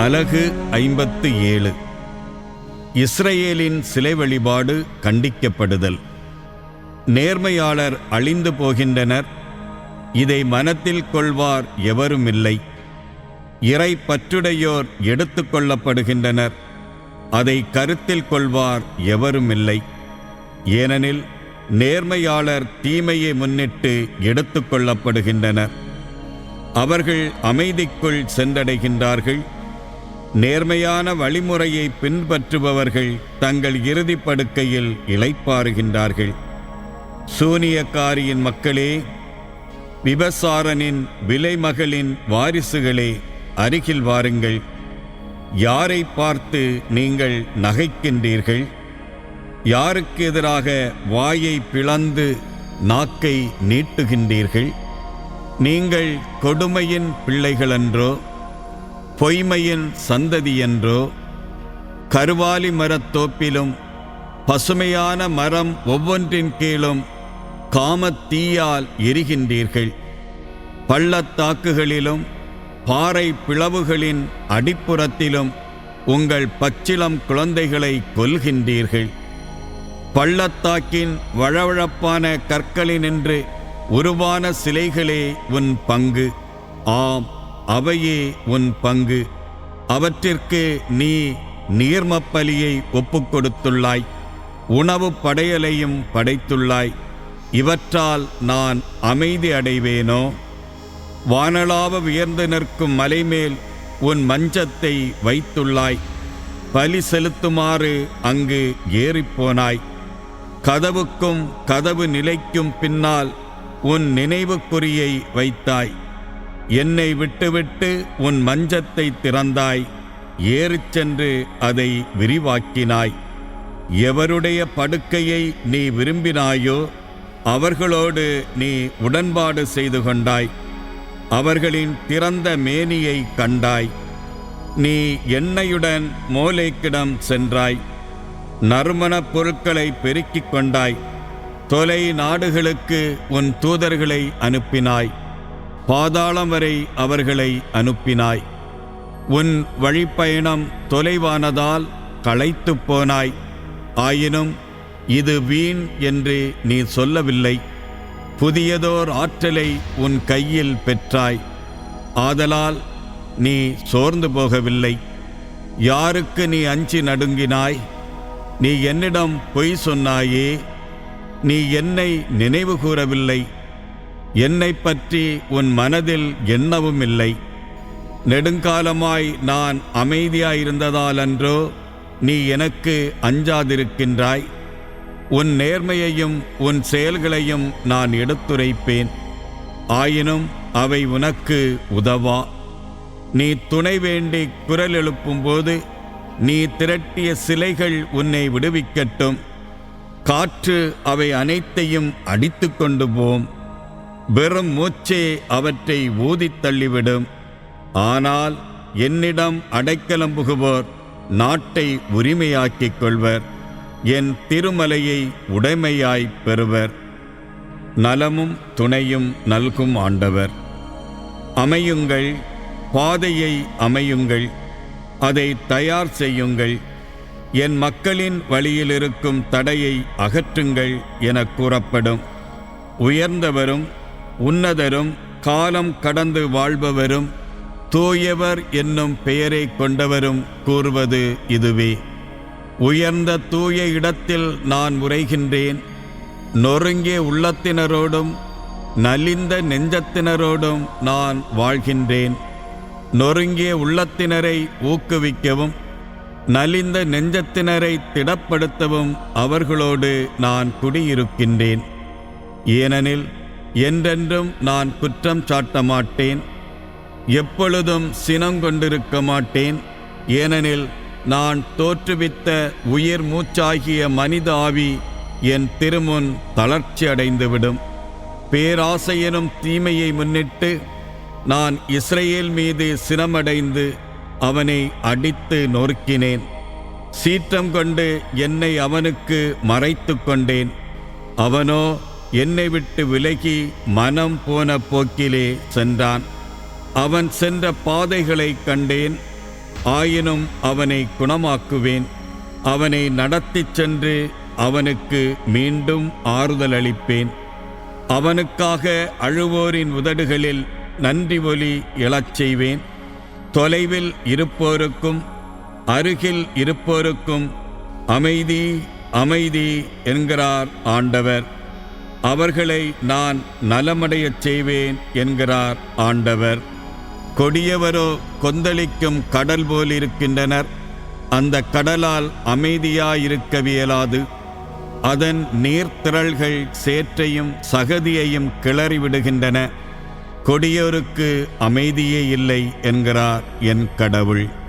அலகு 57. இஸ்ரவேலின் சிலை வழிபாடு கண்டிக்கப்படுதல். நேர்மையாளர் அழிந்து போகின்றனர், இதை மனத்தில் கொள்வார் எவருமில்லை. இறை பற்றுடையோர் எடுத்து கொள்ளப்படுகின்றனர், அதை கருத்தில் கொள்வார் எவருமில்லை. ஏனெனில் நேர்மையாளர் தீமையை முன்னிட்டு எடுத்து கொள்ளப்படுகின்றனர், அவர்கள் அமைதிக்குள் சென்றடைகின்றார்கள். நேர்மையான வழிமுறையை பின்பற்றுபவர்கள் தங்கள் இறுதி படுக்கையில் இளைப்பாறுகின்றார்கள். சூனியக்காரியின் மக்களே, விபசாரனின் விலைமகளின் வாரிசுகளே, அருகில் வாருங்கள். யாரை பார்த்து நீங்கள் நகைக்கின்றீர்கள்? யாருக்கு எதிராக வாயை பிளந்து நாக்கை நீட்டுகின்றீர்கள்? நீங்கள் கொடுமையின் பிள்ளைகளன்றோ, பொய்மையின் சந்ததியன்றோ? கருவாலி மரத்தோப்பிலும் பசுமையான மரம் ஒவ்வொன்றின் கீழும் காமத்தீயால் எரிகின்றீர்கள். பள்ளத்தாக்குகளிலும் பாறை பிளவுகளின் அடிப்புறத்திலும் உங்கள் பச்சிளம் குழந்தைகளை கொல்கின்றீர்கள். பள்ளத்தாக்கின் வழவழப்பான கற்களினின்று உருவான சிலைகளே உன் பங்கு. ஆம், அவையே உன் பங்கு. அவற்றிற்கு நீ நீர்மப்பலியை ஒப்புக்கொடுத்துள்ளாய், உணவு படையலையும் படைத்துள்ளாய். இவற்றால் நான் அமைதி அடைவேனோ? வானளாவ உயர்ந்து நிற்கும் மலைமேல் உன் மஞ்சத்தை வைத்துள்ளாய், பலி செலுத்துமாறு அங்கு ஏறிப்போனாய். கதவுக்கும் கதவு நிலைக்கும் பின்னால் உன் நினைவுக்குறியை வைத்தாய். என்னை விட்டுவிட்டு உன் மஞ்சத்தை திறந்தாய், ஏறிச் சென்று அதை விரிவாக்கினாய். எவருடைய படுக்கையை நீ விரும்பினாயோ அவர்களோடு நீ உடன்பாடு செய்து கொண்டாய். அவர்களின் திறந்த மேனியை கண்டாய். நீ எண்ணெயுடன் மோலேக்கிடம் சென்றாய், நறுமணப் பொருட்களை பெருக்கிக் கொண்டாய். தொலை நாடுகளுக்கு உன் தூதர்களை அனுப்பினாய், பாதாளம் வரை அவர்களை அனுப்பினாய். உன் வழிப்பயணம் தொலைவானதால் களைத்துப் போனாய். ஆயினும் இது வீண் என்று நீ சொல்லவில்லை. புதியதோர் ஆற்றலை உன் கையில் பெற்றாய், ஆதலால் நீ சோர்ந்து போகவில்லை. யாருக்கு நீ அஞ்சி நடுங்கினாய்? நீ என்னிடம் பொய் சொன்னாயே. நீ என்னை நினைவு கூறவில்லை, என்னை பற்றி உன் மனதில் எண்ணவும் இல்லை. நெடுங்காலமாய் நான் அமைதியாயிருந்ததால் அன்றோ நீ எனக்கு அஞ்சாதிருக்கின்றாய்? உன் நேர்மையையும் உன் செயல்களையும் நான் எடுத்துரைப்பேன், ஆயினும் அவை உனக்கு உதவா. நீ துணை வேண்டி குரல் எழுப்பும்போது நீ திரட்டிய சிலைகள் உன்னை விடுவிக்கட்டும். காற்று அவை அனைத்தையும் அடித்து கொண்டு போம், வெறும் மூச்சே அவற்றை ஊதித் தள்ளிவிடும். ஆனால் என்னிடம் அடைக்கலம் புகுவோர் நாட்டை உரிமையாக்கிக் கொள்வர், என் திருமலையை உடைமையாய் பெறுவர். நலமும் துணையும் நல்கும் ஆண்டவர். அமையுங்கள், பாதையை அமையுங்கள், அதை தயார் செய்யுங்கள். என் மக்களின் வழியில் இருக்கும் தடையை அகற்றுங்கள் என கூறப்படும். உயர்ந்தவரும் உன்னதரும் காலம் கடந்து வாழ்பவரும் தூயவர் என்னும் பெயரை கொண்டவரும் கூறுவது இதுவே. உயர்ந்த தூய இடத்தில் நான் உரைகின்றேன். நொறுங்கிய உள்ளத்தினரோடும் நலிந்த நெஞ்சத்தினரோடும் நான் வாழ்கின்றேன். நொறுங்கிய உள்ளத்தினரை ஊக்குவிக்கவும் நலிந்த நெஞ்சத்தினரை திடப்படுத்தவும் அவர்களோடு நான் குடியிருக்கின்றேன். ஏனெனில் என்றென்றும் நான் குற்றம் சாட்ட மாட்டேன், எப்பொழுதும் சினங்கொண்டிருக்க மாட்டேன். ஏனெனில் நான் தோற்றுவித்த உயிர் மூச்சாகிய மனித ஆவி என் திருமுன் தளர்ச்சி அடைந்துவிடும். பேராசையெனும் தீமையை முன்னிட்டு நான் இஸ்ரவேல் மீது சினமடைந்து அவனை அடித்து நொறுக்கினேன். சீற்றம் கொண்டு என்னை அவனுக்கு மறைத்து கொண்டேன். அவனோ என்னை விட்டு விலகி மனம் போன போக்கிலே சென்றான். அவன் சென்ற பாதைகளை கண்டேன், ஆயினும் அவனை குணமாக்குவேன். அவனை நடத்திச் சென்று அவனுக்கு மீண்டும் ஆறுதல் அளிப்பேன். அவனுக்காக அழுவோரின் உதடுகளில் நன்றி ஒலி எழச் செய்வேன். தொலைவில் இருப்போருக்கும் அருகில் இருப்போருக்கும் அமைதி அமைதி என்கிறார் ஆண்டவர். அவர்களை நான் நலமடையச் செய்வேன் என்கிறார் ஆண்டவர். கொடியவரோ கொந்தளிக்கும் கடல் போலிருக்கின்றனர். அந்த கடலால் அமைதியாயிருக்கவியலாது. அதன் நீர்த்திரள்கள் சேற்றையும் சகதியையும் கிளறிவிடுகின்றன. கொடியோருக்கு அமைதியே இல்லை என்கிறார் என் கடவுள்.